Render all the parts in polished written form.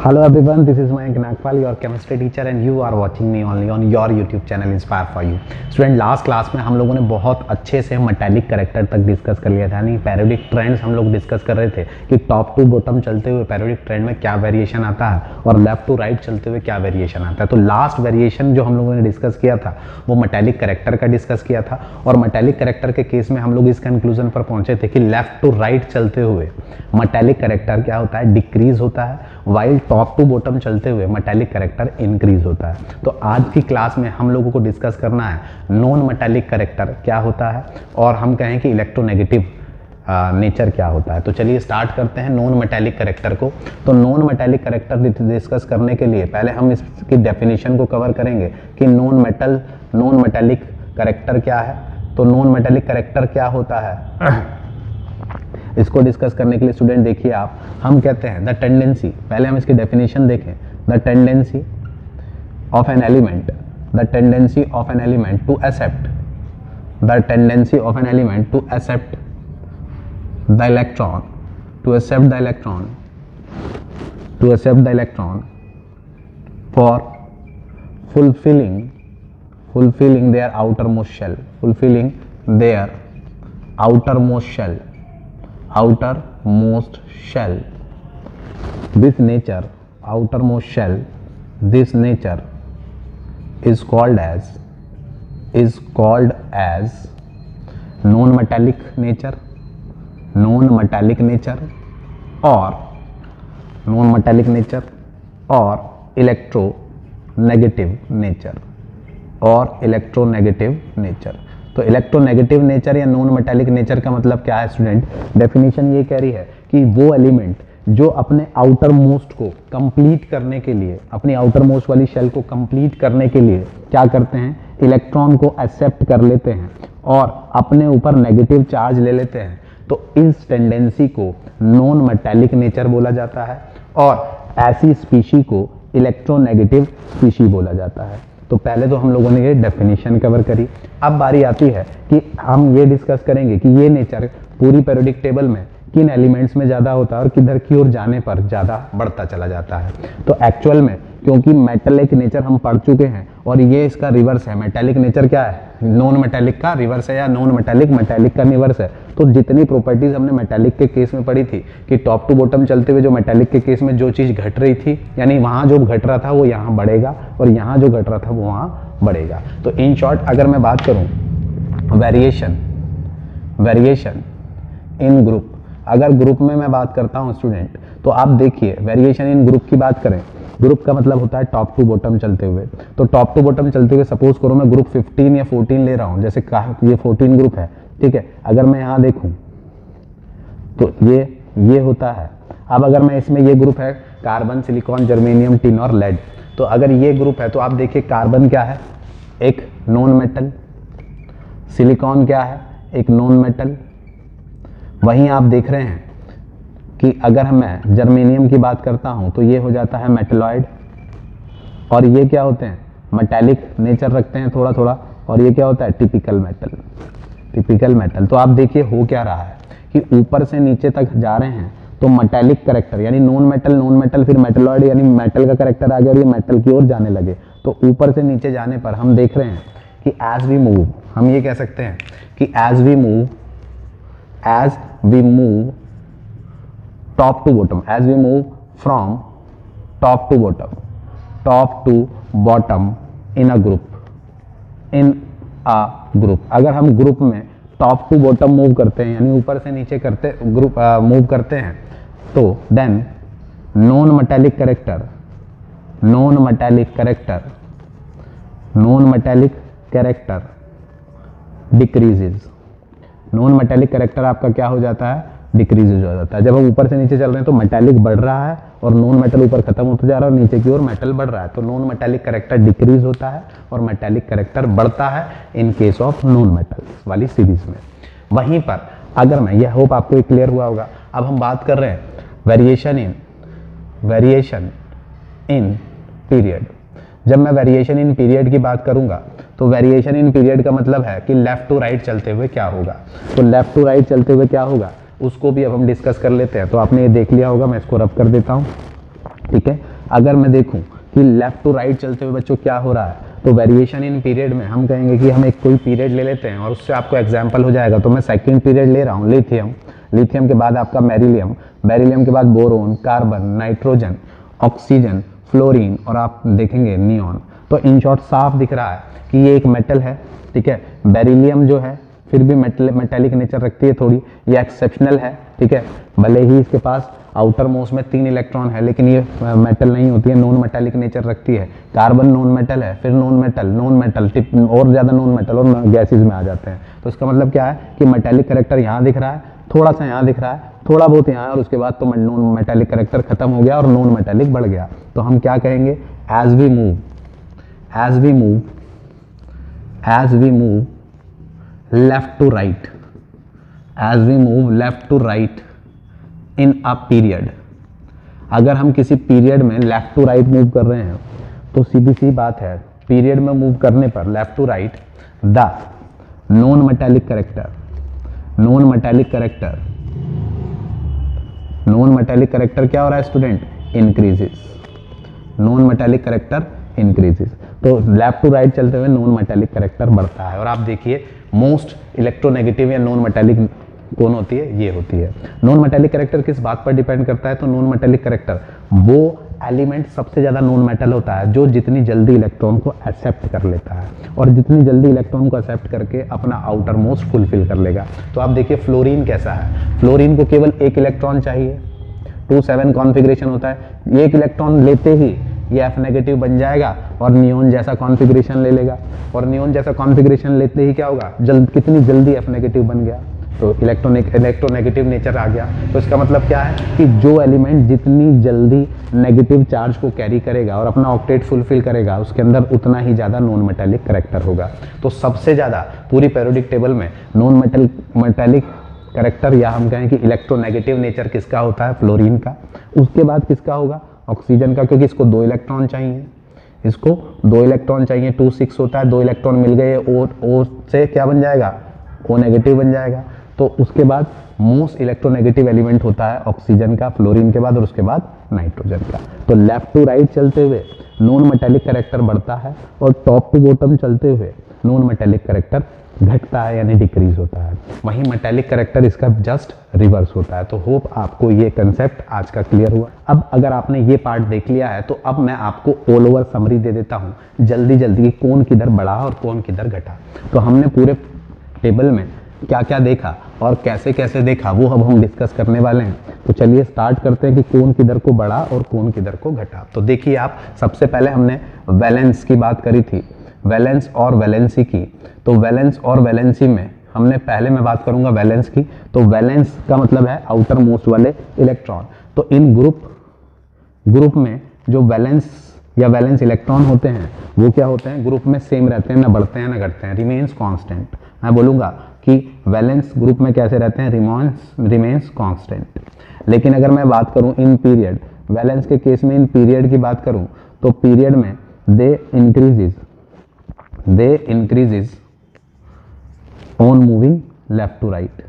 Hello everyone, this is Mayank Nagpal, your chemistry teacher and you are watching me only on your YouTube channel Inspire for You. Student last class में हम लोगों ने बहुत अच्छे से metallic character तक discuss कर लिया था, यानी पैरियोडिक ट्रेंड्स हम लोग डिस्कस कर रहे थे कि टॉप टू बॉटम चलते हुए पैरियोडिक ट्रेंड में क्या वेरिएशन आता है और लेफ्ट टू राइट चलते हुए क्या वेरिएशन आता है। तो लास्ट वेरिएशन जो हम लोगों ने डिस्कस किया था वो मेटालिक करेक्टर का डिस्कस किया था और मेटालिक करेक्टर के केस में हम लोग इस कंक्लूजन पर पहुंचे थे कि लेफ्ट टू राइट चलते हुए मेटालिक करेक्टर क्या होता है, डिक्रीज होता है, वाइल टॉप टू बॉटम चलते हुए मेटालिक करेक्टर इंक्रीज होता है। तो आज की क्लास में हम लोगों को डिस्कस करना है नॉन मेटालिक करेक्टर क्या होता है और हम कहें कि इलेक्ट्रोनेगेटिव नेचर क्या होता है। तो चलिए स्टार्ट करते हैं नॉन मेटालिक करेक्टर को। तो नॉन मेटालिक करेक्टर डिस्कस करने के लिए पहले हम इसकी डेफिनेशन को कवर करेंगे कि नॉन मेटालिक करेक्टर क्या है। तो नॉन मेटालिक करेक्टर क्या होता है इसको डिस्कस करने के लिए स्टूडेंट देखिए आप, हम कहते हैं द टेंडेंसी, पहले हम इसकी डेफिनेशन देखें, the tendency of an element, the tendency of an element to accept, the tendency of an element to accept the electron, to accept the electron, to accept the electron for fulfilling their outermost shell, fulfilling their outermost shell. This nature, outermost shell, this nature is called as non-metallic nature, non-metallic nature or electronegative nature, और electronegative nature. तो electronegative nature या non metallic nature का मतलब क्या है student? Definition ये कह रही है कि वो एलिमेंट जो अपने आउटर मोस्ट को कंप्लीट करने के लिए, अपनी आउटर मोस्ट वाली शेल को कंप्लीट करने के लिए क्या करते हैं, इलेक्ट्रॉन को एक्सेप्ट कर लेते हैं और अपने ऊपर नेगेटिव चार्ज ले लेते हैं। तो इस टेंडेंसी को नॉन मेटालिक नेचर बोला जाता है और ऐसी स्पीशी को इलेक्ट्रोनेगेटिव स्पीशी बोला जाता है। तो पहले तो हम लोगों ने ये डेफिनेशन कवर करी। अब बारी आती है कि हम ये डिस्कस करेंगे कि ये नेचर पूरी पीरियोडिक टेबल में किन एलिमेंट्स में ज़्यादा होता है और किधर की ओर जाने पर ज़्यादा बढ़ता चला जाता है। तो एक्चुअल में क्योंकि मेटालिक नेचर हम पढ़ चुके हैं और ये इसका रिवर्स है, मेटालिक नेचर क्या है, नॉन मेटालिक का रिवर्स है या नॉन मेटालिक मेटालिक का रिवर्स है। तो जितनी प्रॉपर्टीज हमने मेटालिक के केस में पढ़ी थी कि टॉप टू बॉटम चलते हुए जो मेटालिक के केस में जो चीज़ घट रही थी, यानी वहाँ जो घट रहा था वो यहाँ बढ़ेगा और यहाँ जो घट रहा था वो वहाँ बढ़ेगा। तो इन शॉर्ट अगर मैं बात करूँ वेरिएशन इन ग्रुप, अगर ग्रुप में मैं बात करता हूँ स्टूडेंट, तो आप देखिए वेरिएशन इन ग्रुप की बात करें, ग्रुप का मतलब होता है टॉप टू बॉटम चलते हुए। तो टॉप टू बॉटम चलते हुए सपोज करो मैं ग्रुप 15 या 14 ले रहा हूँ, जैसे ये 14 ग्रुप है, ठीक है। अगर मैं यहाँ देखूँ तो ये होता है। अब अगर मैं इसमें ये ग्रुप है कार्बन, सिलिकॉन, जर्मेनियम, टिन और लेड, तो अगर ये ग्रुप है तो आप देखिए कार्बन क्या है, एक नॉन मेटल, सिलिकॉन क्या है, एक नॉन मेटल। वहीं आप देख रहे हैं कि अगर मैं जर्मेनियम की बात करता हूं तो ये हो जाता है मेटलॉइड और ये क्या होते हैं, मेटालिक नेचर रखते हैं थोड़ा थोड़ा, और ये क्या होता है, टिपिकल मेटल। तो आप देखिए हो क्या रहा है कि ऊपर से नीचे तक जा रहे हैं तो मेटालिक करेक्टर यानी नॉन मेटल फिर मेटलॉइड यानी मेटल का करेक्टर आ गया और ये मेटल की ओर जाने लगे। तो ऊपर से नीचे जाने पर हम देख रहे हैं कि एज वी मूव, हम ये कह सकते हैं कि as we move top to bottom, as we move from top to bottom in a group, अगर हम ग्रुप में टॉप टू बॉटम मूव करते हैं यानी ऊपर से नीचे मूव करते हैं तो then non metallic character decreases. Non metallic character आपका क्या हो जाता है, डिक्रीज हो जाता है। जब हम ऊपर से नीचे चल रहे हैं तो मेटालिक बढ़ रहा है और नॉन मेटल ऊपर खत्म होता जा रहा है और नीचे की ओर मेटल बढ़ रहा है। तो नॉन मेटालिक करेक्टर डिक्रीज होता है और मेटालिक करेक्टर बढ़ता है in case of non metal वाली सीरीज में। वहीं पर अगर मैं, यह होप आपको क्लियर हुआ होगा। अब हम बात कर रहे हैं वेरिएशन इन पीरियड। जब मैं वेरिएशन इन पीरियड की बात करूंगा तो वेरिएशन इन पीरियड का मतलब है कि लेफ्ट टू राइट चलते हुए क्या होगा। तो लेफ्ट टू राइट चलते हुए क्या होगा उसको भी अब हम डिस्कस कर लेते हैं। तो आपने ये देख लिया होगा, मैं इसको रब कर देता हूँ। ठीक है। अगर मैं देखूं कि लेफ्ट टू राइट चलते हुए बच्चों क्या हो रहा है, तो वेरिएशन इन पीरियड में हम कहेंगे कि हम एक कोई पीरियड ले लेते हैं और उससे आपको एग्जाम्पल हो जाएगा। तो मैं सेकंड पीरियड ले रहा हूँ, लिथियम, लिथियम के बाद आपका बेरिलियम, बेरिलियम के बाद boron, carbon, nitrogen, oxygen, fluorine और आप देखेंगे नियॉन। तो इन शॉर्ट साफ दिख रहा है कि ये एक मेटल है, ठीक है। बेरिलियम जो है फिर भी मेटेलिक नेचर रखती है थोड़ी, ये एक्सेप्शनल है, ठीक है। भले ही इसके पास आउटर मोस्ट में 3 इलेक्ट्रॉन है, लेकिन ये मेटल नहीं होती है, नॉन मेटेलिक नेचर रखती है। कार्बन नॉन मेटल है, फिर नॉन मेटल और ज़्यादा नॉन मेटल और गैसेज में आ जाते हैं। तो इसका मतलब क्या है कि मेटेलिक करेक्टर यहाँ दिख रहा है, थोड़ा सा यहाँ दिख रहा है, थोड़ा बहुत यहाँ है, और उसके बाद तो नॉन मेटेलिक करेक्टर खत्म हो गया और नॉन मेटेलिक बढ़ गया। तो हम क्या कहेंगे, as we move left to right, as we move left to right in a period, अगर हम किसी पीरियड में लेफ्ट टू राइट मूव कर रहे हैं तो सीधी सी बात है, पीरियड में मूव करने पर left to right the non metallic character क्या हो रहा है student, increases, non metallic character increases. तो लेफ्ट टू राइट चलते हुए नॉन मेटेलिक करेक्टर बढ़ता है। और आप देखिए मोस्ट इलेक्ट्रोनेगेटिव या नॉन मेटेलिक कौन होती है, ये होती है। नॉन मेटेलिक करेक्टर किस बात पर डिपेंड करता है, तो नॉन मेटेलिक करेक्टर वो एलिमेंट सबसे ज़्यादा नॉन मेटल होता है जो जितनी जल्दी इलेक्ट्रॉन को एक्सेप्ट कर लेता है, और जितनी जल्दी इलेक्ट्रॉन को एक्सेप्ट करके अपना आउटर मोस्ट फुलफिल कर लेगा। तो आप देखिए फ्लोरीन कैसा है, फ्लोरीन को केवल 1 इलेक्ट्रॉन चाहिए, 2s2 कॉन्फ़िगरेशन होता है, 1 इलेक्ट्रॉन लेते ही ये F नेगेटिव बन जाएगा और नियॉन जैसा कॉन्फ़िगरेशन ले लेगा, और नियॉन जैसा कॉन्फ़िगरेशन लेते ही क्या होगा, कितनी जल्दी F नेगेटिव बन गया, तो इलेक्ट्रोनेगेटिव नेचर आ गया। तो इसका मतलब क्या है कि जो एलिमेंट जितनी जल्दी नेगेटिव चार्ज को कैरी करेगा और अपना ऑक्टेट फुलफिल करेगा, उसके अंदर उतना ही ज़्यादा नॉन मेटेलिक करेक्टर होगा। तो सबसे ज़्यादा पूरी पेरियोडिक टेबल में नॉन मेटेलिक करेक्टर, या हम कहें कि इलेक्ट्रोनेगेटिव नेचर किसका होता है, फ्लोरीन का। उसके बाद किसका होगा, ऑक्सीजन का, क्योंकि इसको 2 इलेक्ट्रॉन चाहिए, इसको 2 इलेक्ट्रॉन चाहिए, 2s6 होता है, 2 इलेक्ट्रॉन मिल गए, ओ से क्या बन जाएगा, O नेगेटिव बन जाएगा। तो उसके बाद मोस्ट इलेक्ट्रोनेगेटिव एलिमेंट होता है ऑक्सीजन का, फ्लोरीन के बाद, और उसके बाद नाइट्रोजन का। तो लेफ्ट टू राइट चलते हुए नॉन मेटेलिक करेक्टर बढ़ता है, और टॉप टू बॉटम चलते हुए नॉन मेटेलिक करेक्टर घटता है, यानी डिक्रीज होता है। वहीं मेटेलिक करेक्टर इसका जस्ट रिवर्स होता है। तो होप आपको ये कंसेप्ट आज का क्लियर हुआ। अब अगर आपने ये पार्ट देख लिया है तो अब मैं आपको ऑल ओवर समरी दे देता हूँ जल्दी जल्दी कि कौन किधर बढ़ा और कौन किधर घटा। तो हमने पूरे टेबल में क्या क्या देखा और कैसे कैसे देखा वो अब हम डिस्कस करने वाले हैं। तो चलिए स्टार्ट करते हैं कि कौन किधर को बढ़ा और कौन किधर को घटा। तो देखिए आप, सबसे पहले हमने वैलेंस की बात करी थी, वैलेंस और वैलेंसी की। तो वैलेंस और वैलेंसी में हमने पहले मैं बात करूंगा वैलेंस की। तो वैलेंस का मतलब है आउटर मोस्ट वाले इलेक्ट्रॉन। तो इन ग्रुप में जो वैलेंस या वैलेंस इलेक्ट्रॉन होते हैं वो क्या होते हैं, ग्रुप में सेम रहते हैं, ना बढ़ते हैं ना घटते हैं, रिमेन्स कांस्टेंट। मैं बोलूँगा कि वैलेंस ग्रुप में कैसे रहते हैं, रिमेन्स कांस्टेंट। लेकिन अगर मैं बात करूं इन पीरियड, वैलेंस के केस में इन पीरियड की बात करूं तो पीरियड में they increase on moving left to right,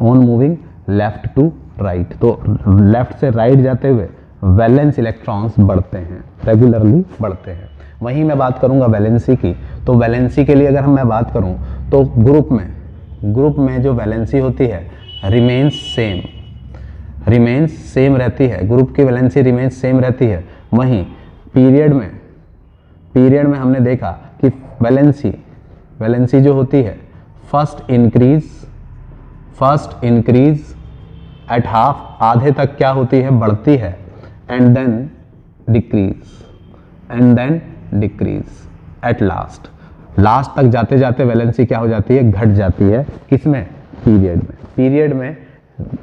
on moving left to right. तो लेफ्ट से राइट जाते हुए वैलेंस इलेक्ट्रॉन्स बढ़ते हैं, रेगुलरली बढ़ते हैं। वहीं मैं बात करूंगा वैलेंसी की। तो वैलेंसी के लिए अगर मैं बात करूं तो ग्रुप में जो वैलेंसी होती है रिमेन्स सेम रहती है, ग्रुप की वैलेंसी रिमेन्स सेम रहती है। वहीं पीरियड में हमने देखा कि वैलेंसी जो होती है फर्स्ट इंक्रीज एट हाफ, आधे तक क्या होती है, बढ़ती है, and then decrease at last तक जाते जाते वैलेंसी क्या हो जाती है, घट जाती है। किसमें, पीरियड में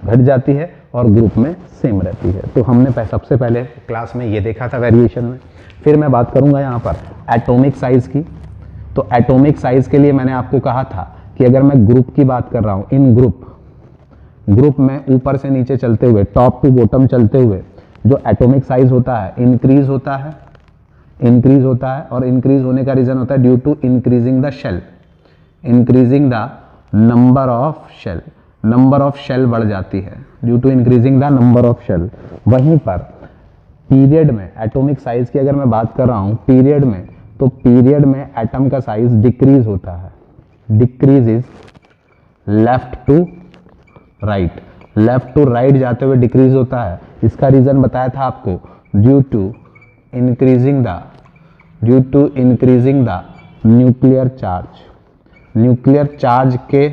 घट जाती है और ग्रुप में सेम रहती है। तो हमने सबसे पहले क्लास में ये देखा था वेरिएशन में। फिर मैं बात करूंगा यहाँ पर एटॉमिक साइज की। तो एटॉमिक साइज के लिए मैंने आपको कहा था कि अगर मैं ग्रुप की बात कर रहा हूँ, इन ग्रुप में ऊपर से नीचे चलते हुए, टॉप टू बॉटम चलते हुए जो एटॉमिक साइज होता है इंक्रीज होता है, और इंक्रीज होने का रीजन होता है due to increasing the shell, increasing the number of shell बढ़ जाती है due to increasing the number of shell. वहीं पर पीरियड में एटॉमिक साइज की अगर मैं बात कर रहा हूँ पीरियड में, तो पीरियड में एटम का साइज डिक्रीज होता है, decrease is left to right, left to right जाते हुए डिक्रीज होता है। इसका रीजन बताया था आपको, due to increasing the nuclear charge, nuclear charge के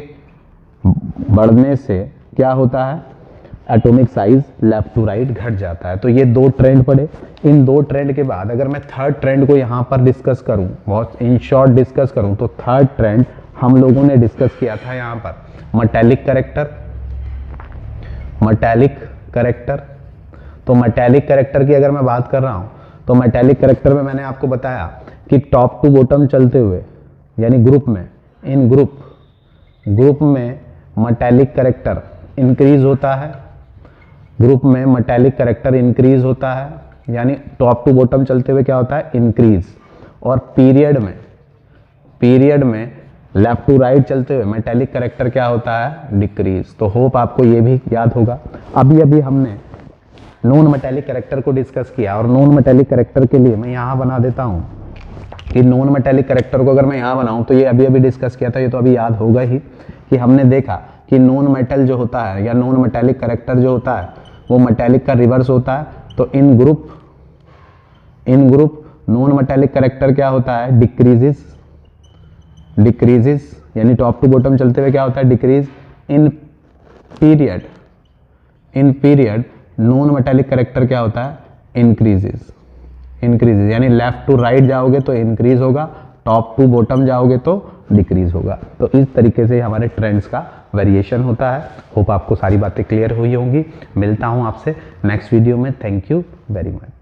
बढ़ने से क्या होता है, atomic size left to right घट जाता है। तो ये दो ट्रेंड पड़े। इन दो ट्रेंड के बाद अगर मैं थर्ड ट्रेंड को यहाँ पर डिस्कस करूँ, बहुत इन शॉर्ट डिस्कस करूँ, तो थर्ड ट्रेंड हम लोगों ने डिस्कस किया था यहाँ पर मेटालिक कैरेक्टर, मेटालिक कैरेक्टर। तो मेटालिक कैरेक्टर की अगर मैं बात कर रहा हूँ तो मेटालिक कैरेक्टर में मैंने आपको बताया कि टॉप टू बॉटम चलते हुए यानी ग्रुप में, इन ग्रुप में मेटालिक कैरेक्टर इंक्रीज होता है, ग्रुप में मेटालिक कैरेक्टर इंक्रीज होता है, यानी टॉप टू बॉटम चलते हुए क्या होता है, इंक्रीज। और पीरियड में लेफ्ट टू राइट चलते हुए मेटालिक कैरेक्टर क्या होता है, डिक्रीज। तो होप आपको ये भी याद होगा। अभी हमने नॉन मेटालिक कैरेक्टर को डिस्कस किया, और नॉन मेटालिक कैरेक्टर के लिए मैं यहाँ बना देता हूँ कि नॉन मेटालिक कैरेक्टर को अगर मैं यहाँ बनाऊँ तो ये अभी डिस्कस किया था, ये तो अभी याद होगा ही कि हमने देखा कि नॉन मेटल जो होता है या नॉन मेटालिक कैरेक्टर जो होता है वो मेटालिक का रिवर्स होता है। तो इन ग्रुप नॉन मेटालिक कैरेक्टर क्या होता है, डिक्रीजेस, यानी टॉप टू बॉटम चलते हुए क्या होता है, decrease. In period non metallic character क्या होता है, इंक्रीजेस, यानी लेफ्ट टू राइट जाओगे तो इंक्रीज होगा, टॉप टू बॉटम जाओगे तो डिक्रीज होगा। तो इस तरीके से हमारे ट्रेंड्स का वेरिएशन होता है। होप आपको सारी बातें क्लियर हुई होंगी। मिलता हूं आपसे नेक्स्ट वीडियो में। Thank you very much.